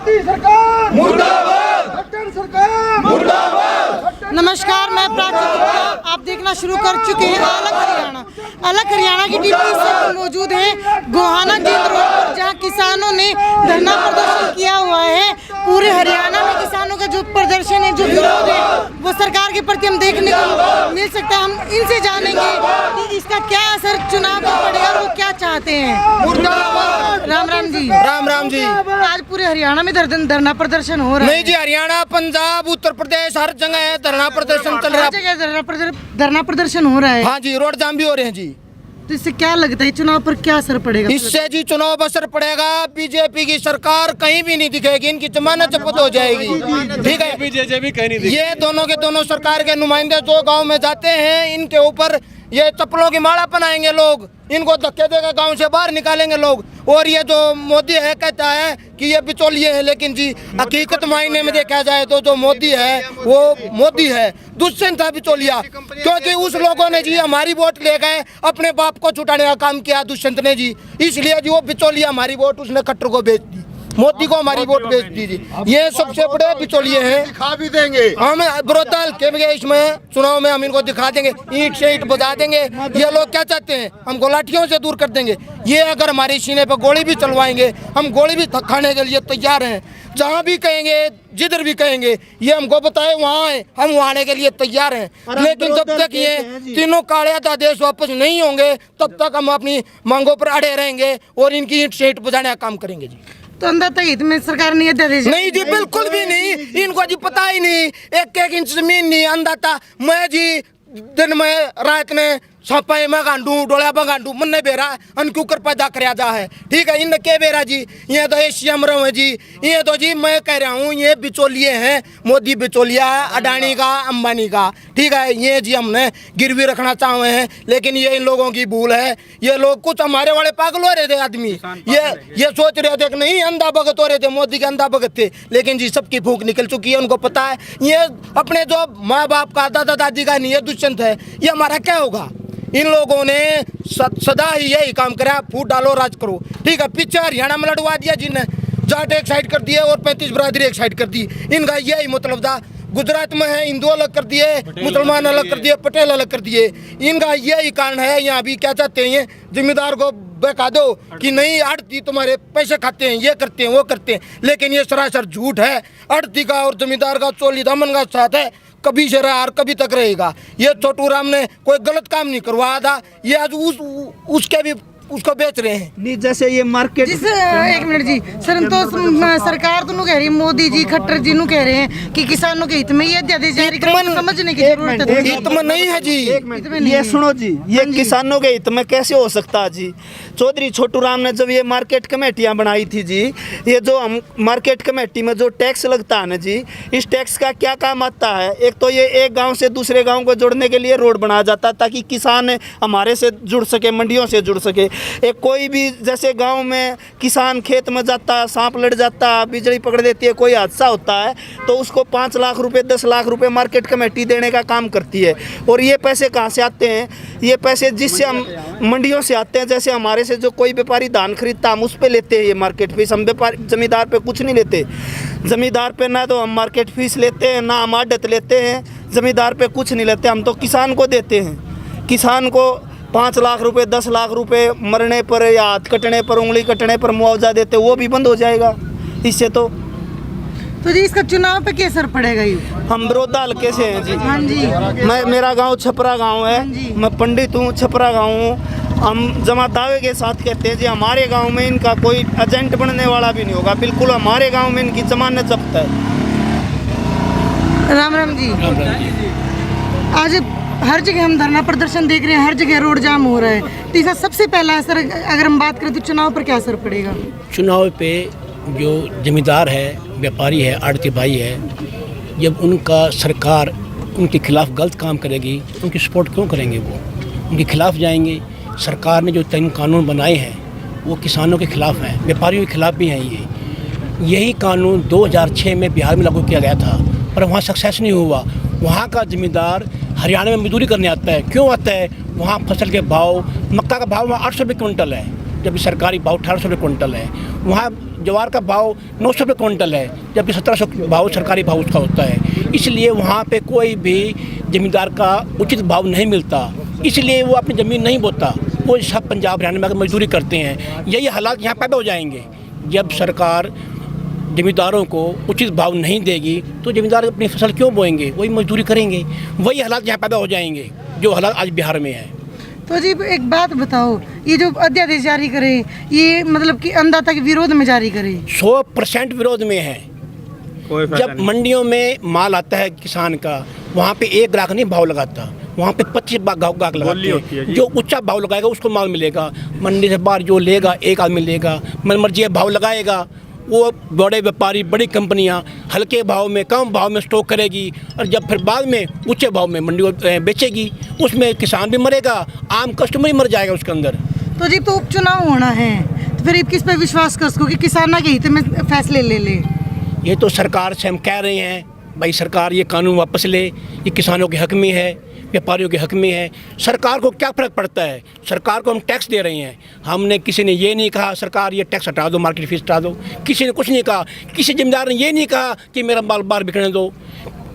मोदी सरकार मुर्दाबाद, खट्टर सरकार मुर्दाबाद। नमस्कार, मैं प्राची गुप्ता। आप देखना शुरू कर चुके हैं अलग हरियाणा की टीवी से मौजूद है गोहाना केंद्र रोड पर, जहां किसानों ने धरना प्रदर्शन किया हुआ है। पूरे हरियाणा में किसानों का जो प्रदर्शन है, जो विरोध है, वो सरकार के प्रति हम देखने को मिल सकता है। हम इनसे जानेंगे कि इसका क्या असर चुनाव पर पड़ेगा और वो क्या चाहते हैं। राम राम जी। राम राम जी। आज पूरे हरियाणा में धरना प्रदर्शन हो रहा है। नहीं जी, हरियाणा, पंजाब, उत्तर प्रदेश, हर जगह है धरना प्रदर्शन चल रहा है। धरना प्रदर्शन हो रहा है। हाँ जी, रोड जाम भी हो रहे हैं जी। तो इससे क्या लगता है, चुनाव पर क्या असर पड़ेगा? इससे जी चुनाव पर असर पड़ेगा। बीजेपी की सरकार कहीं भी नहीं दिखेगी, इनकी जमानत जब्त हो जाएगी। ठीक है, बीजेपी कहीं नहीं दिखेगी। ये दोनों के दोनों सरकार के नुमाइंदे जो गांव में जाते हैं, इनके ऊपर ये चप्पलों की माला पहनाएंगे लोग, इनको धक्के देकर गांव से बाहर निकालेंगे लोग। और ये जो मोदी है कहता है कि ये बिचौलिए हैं, लेकिन जी हकीकत मायने में देखा जाए तो जो मोदी है वो मोदी है, दुष्यंत था बिचौलिया। क्योंकि उस लोगों ने जी हमारी वोट ले गए, अपने बाप को छुटाने का काम किया दुष्यंत ने जी, इसलिए जी वो बिचौलिया हमारी वोट उसने खट्टर को बेच दी, मोदी को हमारी वोट बेच दीजिए। ये सबसे बड़े बिचौलिए हैं। दिखा भी देंगे हम विरोधा हल्के में इसमें चुनाव में हम इनको दिखा देंगे, ईंट से ईंट बजा देंगे। ये लोग क्या चाहते हैं, हमको लाठियों से दूर कर देंगे। ये अगर हमारे सीने पर गोली भी चलवाएंगे, हम गोली भी खाने के लिए तैयार हैं। जहाँ भी कहेंगे, जिधर भी कहेंगे, ये हमको बताए वहाँ है, हम वहाँ आने के लिए तैयार हैं। लेकिन जब तक ये तीनों काले आदेश वापस नहीं होंगे, तब तक हम अपनी मांगों पर अड़े रहेंगे और इनकी ईंट से ईंट बजाने का काम करेंगे जी। तो अंदर हित में सरकार नहीं अध्यादेश नहीं जी, बिल्कुल भी नहीं। इनको जी पता ही नहीं, एक इंच जमीन नहीं अंदाता। मैं जी दिन में रात में छापे में गांडू डोलिया में गांडू मन नहीं बेरा अनक्यू कर पैदा कराया जा है। ठीक है, इन के बेरा जी ये तो एशिया में रहो जी, ये तो जी मैं कह रहा हूँ ये बिचौलिए हैं। मोदी बिचौलिया है, अडानी का, अंबानी का। ठीक है, ये जी हमने गिरवी रखना चाहे हैं, लेकिन ये इन लोगों की भूल है। ये लोग कुछ हमारे वाले पागल हो रहे थे आदमी, ये सोच रहे थे कि नहीं अंधा भगत हो रहे थे, मोदी के अंधा भगत थे। लेकिन जी सबकी फूंक निकल चुकी है, उनको पता है ये अपने जो माँ बाप का, दादा दादी का नहीं है, दुष्यंत है। ये हमारा क्या होगा? इन लोगों ने सदा ही यही काम करा, फूट डालो राज करो। ठीक है, पीछे हरियाणा में लड़वा दिया जिन्हें, जाट एक साइड कर दिए और 35 बरादरी एक साइड कर दी। इनका यही मतलब था। गुजरात में है, हिंदू अलग कर दिए, मुसलमान अलग कर दिए, पटेल अलग कर दिए। इनका यही कारण है। यहाँ भी क्या चाहते हैं, जिम्मेदार को बता दो कि नहीं आड़ती तुम्हारे पैसे खाते हैं, ये करते हैं, वो करते हैं। लेकिन ये सरासर झूठ है। आड़ती का और जमींदार का चोली दामन का साथ है, कभी से रहा और कभी तक रहेगा। ये छोटू राम ने कोई गलत काम नहीं करवाया था, ये आज उसके भी उसको बेच रहे हैं। नहीं, जैसे ये मार्केट एक मिनट जी सर, तो सरकार तो कह रही है, मोदी जी खट्टर जी कह रहे हैं कि किसानों के हित में ये अध्यादेश जारी करना समझने की जरूरत है। हित में नहीं है जी, ये सुनो जी, ये किसानों के हित में कैसे हो सकता है जी? चौधरी छोटू राम ने जब ये मार्केट कमेटियां बनाई थी जी, ये जो हम मार्केट कमेटी में जो टैक्स लगता है ना जी, इस टैक्स का क्या काम आता है? एक तो ये एक गांव से दूसरे गांव को जोड़ने के लिए रोड बनाया जाता है ताकि किसान हमारे से जुड़ सके, मंडियों से जुड़ सके। एक कोई भी जैसे गांव में किसान खेत में जाता है, सांप लड़ जाता है, बिजली पकड़ देती है, कोई हादसा होता है, तो उसको 5 लाख रुपए 10 लाख रुपए मार्केट कमेटी देने का काम करती है। और ये पैसे कहाँ से आते हैं? ये पैसे जिससे हम मंडियों से आते हैं। जैसे हमारे से जो कोई व्यापारी धान खरीदता, हम उस पर लेते हैं ये मार्केट फीस। हम व्यापारी जमींदार पे कुछ नहीं लेते। जमींदार पे ना तो हम मार्केट फीस लेते हैं, ना हम आड़त लेते हैं। जमींदार पे कुछ नहीं लेते, हम तो किसान को देते हैं। किसान को 5 लाख रुपए 10 लाख रुपए मरने पर या हाथ कटने पर, उंगली कटने पर मुआवजा देते, वो भी बंद हो जाएगा इससे। तो जी इसका चुनाव पे क्या असर पड़ेगा? ये हम बड़ौदा हल्के से हैं जी। हाँ जी, मेरा गांव छपरा गांव है, मैं पंडित हूँ, छपरा गांव हूँ। हम जमा दावे के साथ कहते हैं जी, हमारे गांव में इनका कोई एजेंट बनने वाला भी नहीं होगा। बिल्कुल हमारे गांव में इनकी जमानत जब्त है। राम राम जी। आज हर जगह हम धरना प्रदर्शन देख रहे हैं, हर जगह रोड जाम हो रहा है। तो इसका सबसे पहला असर अगर हम बात करें तो चुनाव पर क्या असर पड़ेगा? चुनाव पे जो जमींदार है, व्यापारी है, आड़ती भाई है, जब उनका सरकार उनके खिलाफ गलत काम करेगी, उनकी सपोर्ट क्यों करेंगे? वो उनके खिलाफ जाएंगे। सरकार ने जो 3 कानून बनाए हैं वो किसानों के खिलाफ हैं, व्यापारियों के खिलाफ भी हैं। यही कानून 2006 में बिहार में लागू किया गया था, पर वहाँ सक्सेस नहीं हुआ। वहाँ का जमींदार हरियाणा में मजदूरी करने आता है। क्यों आता है? वहाँ फसल के भाव, मक्का का भाव वहाँ 800 रुपये क्विंटल है। जबकि सरकारी भाव 1800 रुपये क्विंटल है। वहाँ ज्वार का भाव 900 रुपये क्विंटल है, जबकि 1700 भाव सरकारी भाव उसका होता है। इसलिए वहाँ पे कोई भी ज़मींदार का उचित भाव नहीं मिलता, इसलिए वो अपनी ज़मीन नहीं बोता, वो सब पंजाब हरियाणा में आकर मजदूरी करते हैं। यही हालात यहाँ पैदा हो जाएंगे। जब सरकार ज़मींदारों को उचित भाव नहीं देगी तो ज़मींदार अपनी फसल क्यों बोएंगे, वही मजदूरी करेंगे। वही हालात यहाँ पैदा हो जाएंगे जो हालात आज बिहार में है। तो जी एक बात बताओ, ये जो अध्यादेश जारी करे ये मतलब कि अन्नदाता के विरोध में जारी करे? 100% विरोध में है। जब मंडियों में माल आता है किसान का, वहाँ पे एक ग्राहक नहीं भाव लगाता, वहाँ पे 25 ग्राहक लगाते हैं। जो ऊंचा भाव लगाएगा उसको माल मिलेगा। मंडी से बाहर जो लेगा एक आदमी लेगा, मनमर्जी भाव लगाएगा। वो बड़े व्यापारी, बड़ी कंपनियां हल्के भाव में, कम भाव में स्टॉक करेगी और जब फिर बाद में ऊंचे भाव में मंडी को बेचेगी। उसमें किसान भी मरेगा, आम कस्टमर ही मर जाएगा उसके अंदर। तो जी तो उपचुनाव होना है तो फिर किस पे विश्वास कर सको कि किसान के हित में फैसले ले? ये तो सरकार से हम कह रहे हैं भाई सरकार ये कानून वापस ले, ये किसानों के हक में है, व्यापारियों के हक में है। सरकार को क्या फ़र्क पड़ता है? सरकार को हम टैक्स दे रहे हैं। हमने किसी ने ये नहीं कहा सरकार ये टैक्स हटा दो, मार्केट फीस हटा दो, किसी ने कुछ नहीं कहा। किसी जिम्मेदार ने ये नहीं कहा कि मेरा माल बाहर बिकने दो।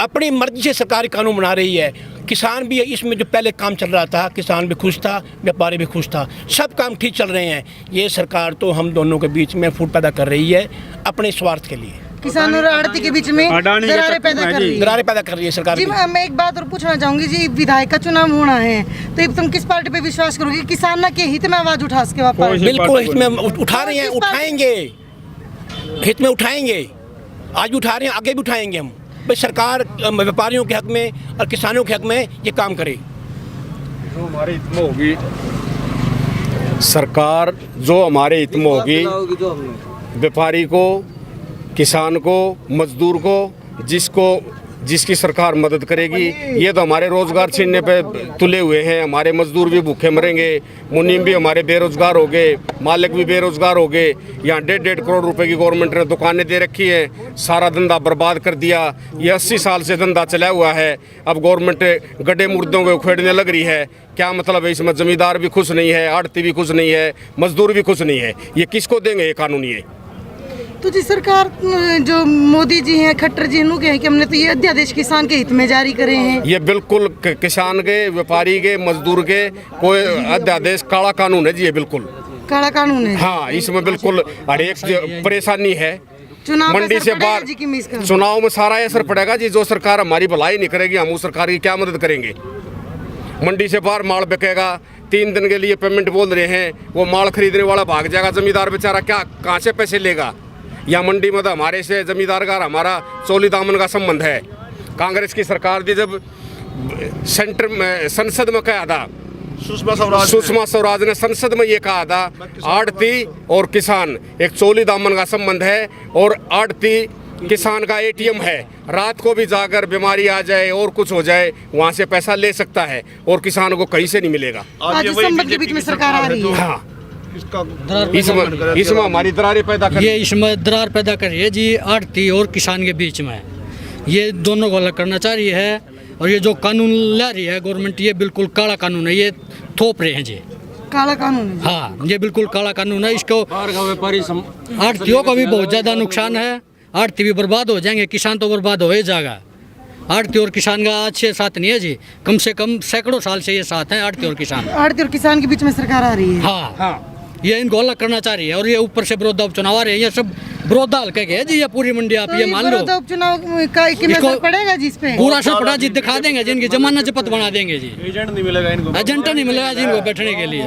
अपनी मर्जी से सरकारी कानून बना रही है। किसान भी इसमें जो पहले काम चल रहा था, किसान भी खुश था, व्यापारी भी खुश था, सब काम ठीक चल रहे हैं। ये सरकार तो हम दोनों के बीच में फूट पैदा कर रही है अपने स्वार्थ के लिए। किसान और आड़ती के बीच में दरारें पैदा कर रही है सरकार जी। मैं एक बात और पूछना चाहूंगी जी, विधायक का चुनाव होना है तो तुम किस पार्टी पे विश्वास करोगे? किसान के हित में आवाज उठा सके वापस? बिल्कुल हित में उठा रहे हैं, उठाएंगे, हित में उठाएंगे। आज भी उठा रहे हैं, आगे भी उठाएंगे हम। भाई सरकार व्यापारियों के हक में और किसानों के हक में ये काम करे। जो हमारे हित में होगी सरकार, जो हमारे हित में होगी, व्यापारी को, किसान को, मजदूर को, जिसकी सरकार मदद करेगी। ये तो हमारे रोजगार छीनने पे तुले हुए हैं। हमारे मजदूर भी भूखे मरेंगे, मुनीम भी हमारे बेरोजगार हो गए, मालिक भी बेरोजगार हो गए। यहाँ 1.5 करोड़ रुपए की गवर्नमेंट ने दुकानें दे रखी है, सारा धंधा बर्बाद कर दिया। ये 80 साल से धंधा चला हुआ है, अब गवर्नमेंट गड्ढे मुर्दों को उखेड़ने लग रही है। क्या मतलब है इसमें? जमींदार भी खुश नहीं है, आड़ती भी खुश नहीं है, मजदूर भी खुश नहीं है। ये किसको देंगे ये कानून? ये तो जी सरकार जो मोदी जी हैं, खट्टर जी नु के हैं कि हमने तो ये अध्यादेश किसान के हित में जारी करे हैं। ये बिल्कुल किसान के, व्यापारी के, मजदूर के कोई अध्यादेश काला कानून है जी। ये बिल्कुल काला कानून है। हाँ, इसमें बिल्कुल हर एक परेशानी है। मंडी से बाहर चुनाव में सारा असर पड़ेगा जी। जो सरकार हमारी भलाई नहीं करेगी, हम उस सरकार की क्या मदद करेंगे? मंडी से बाहर माल बिकेगा, 3 दिन के लिए पेमेंट बोल रहे हैं, वो माल खरीदने वाला भाग जाएगा, जमींदार बेचारा क्या कहाँ से पैसे लेगा? या मंडी में तो हमारे से जमींदार का हमारा चोली दामन का संबंध है। कांग्रेस की सरकार थी जब सेंटर में, संसद में कहा था, सुषमा स्वराज ने संसद में ये कहा था, आड़ती और किसान एक चोली दामन का संबंध है। और आड़ती किसान का ATM है, रात को भी जाकर बीमारी आ जाए और कुछ हो जाए वहाँ से पैसा ले सकता है, और किसान को कहीं से नहीं मिलेगा। के बीच में सरकार आ रही है। हाँ, इसमें हमारी दरारें पैदा कर, ये इसमें दरार पैदा कर रही है जी आड़ती और किसान के बीच में। ये दोनों को अलग करना चाह रही है। और ये जो कानून ला रही है गवर्नमेंट, ये बिल्कुल काला कानून है, ये थोप रहे हैं जी। काला कानून है? हाँ, ये बिल्कुल काला कानून है। इसको आड़तियों को भी बहुत ज़्यादा नुकसान है, आड़ती भी बर्बाद हो जाएंगे, किसान तो बर्बाद हो ही जाएगा। आड़ती और किसान का आज से साथ नहीं है जी, कम से कम सैकड़ों साल से ये साथ हैं आड़ती और किसान। आड़ती और किसान के बीच में सरकार आ रही है। हाँ, ये इनको अलग करना चाह रही है। और ये ऊपर से विरोधा उपचुनाव आ रहे हैं, ये सब विरोधा हल्के के है जी। ये पूरी मंडी आप ये मान लो उपचुनाव का असर पड़ेगा जी इस पे? पूरा असर पड़ा जी, दिखा देंगे जी, इनकी जमानत जब्त बना देंगे जी। एजेंट नहीं मिलेगा इनको, एजेंट नहीं मिलेगा जी इनको बैठने के लिए।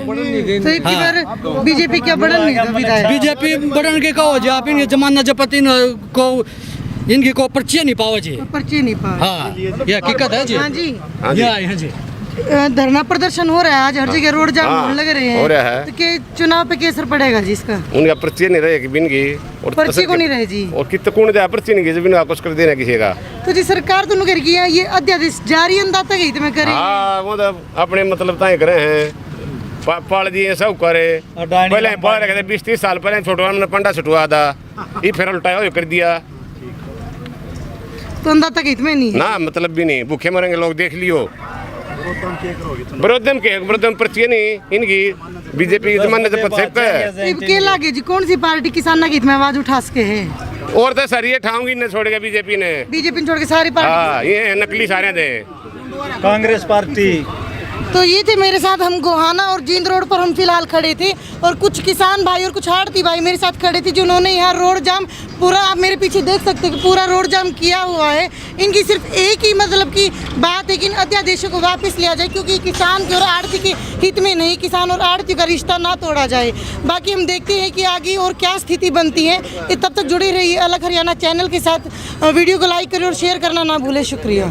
तो बीजेपी क्या बढ़न विधायक? बीजेपी बढ़न के कहो जी आप, इनकी जमानत जब्त इनको, इनकी को पर्ची नहीं पाओ जी, पर्ची नहीं पाओ। हाँ, ये हकीकत है जी। हाँ जी, ये आए हैं जी। धरना प्रदर्शन हो रहा है आज, हर जगह रोड जाम होने लग रहे हैं। हो रहा है। तो के चुनाव पे क्या असर पड़ेगा जी इसका? उनका पर्ची नहीं रहेगी बिनगी, और पर्ची को नहीं रहे जी, और कितने कौन जाए पर्ची नहीं जब इनका कुछ कर देना किसी का। तो जी सरकार तो कर गई है, ये अध्यादेश जारी अंदाता गई तो मैं करें। हाँ, वो तो अपने मतलब ताए करे हैं, पढ़ दिए सब करे। पहले पढ़ रखे थे 20-30 साल पहले, छोटवा ने पंडा छुटवा था, ये फिर उल्टा कर दिया। तो अंदाता गई में नहीं ना, मतलब भी नहीं, भूखे मरेंगे लोग, देख लियो। विरोधम पर्ची नहीं इनकी बीजेपी जमाने से पद है इब के लागे जी कौन सी पार्टी किसान ना हित में आवाज उठा सके है? और तो सर ये ठाऊंगी ने छोड़ के बीजेपी ने छोड़ के सारी पार्टी। हाँ ये नकली सारे थे कांग्रेस पार्टी। तो ये थे मेरे साथ, हम गोहाना और जींद रोड पर हम फिलहाल खड़े थे और कुछ किसान भाई और कुछ आड़ती भाई मेरे साथ खड़े थे जिन्होंने यहाँ रोड जाम पूरा, आप मेरे पीछे देख सकते हैं कि पूरा रोड जाम किया हुआ है। इनकी सिर्फ एक ही मतलब की बात है कि इन अध्यादेशों को वापस लिया जाए, क्योंकि किसान के और आड़ती के हित में नहीं, किसान और आड़ती का रिश्ता ना तोड़ा जाए। बाकी हम देखते हैं कि आगे और क्या स्थिति बनती है। तब तक जुड़े रहिए अलग हरियाणा चैनल के साथ। वीडियो को लाइक करें और शेयर करना ना भूलें। शुक्रिया।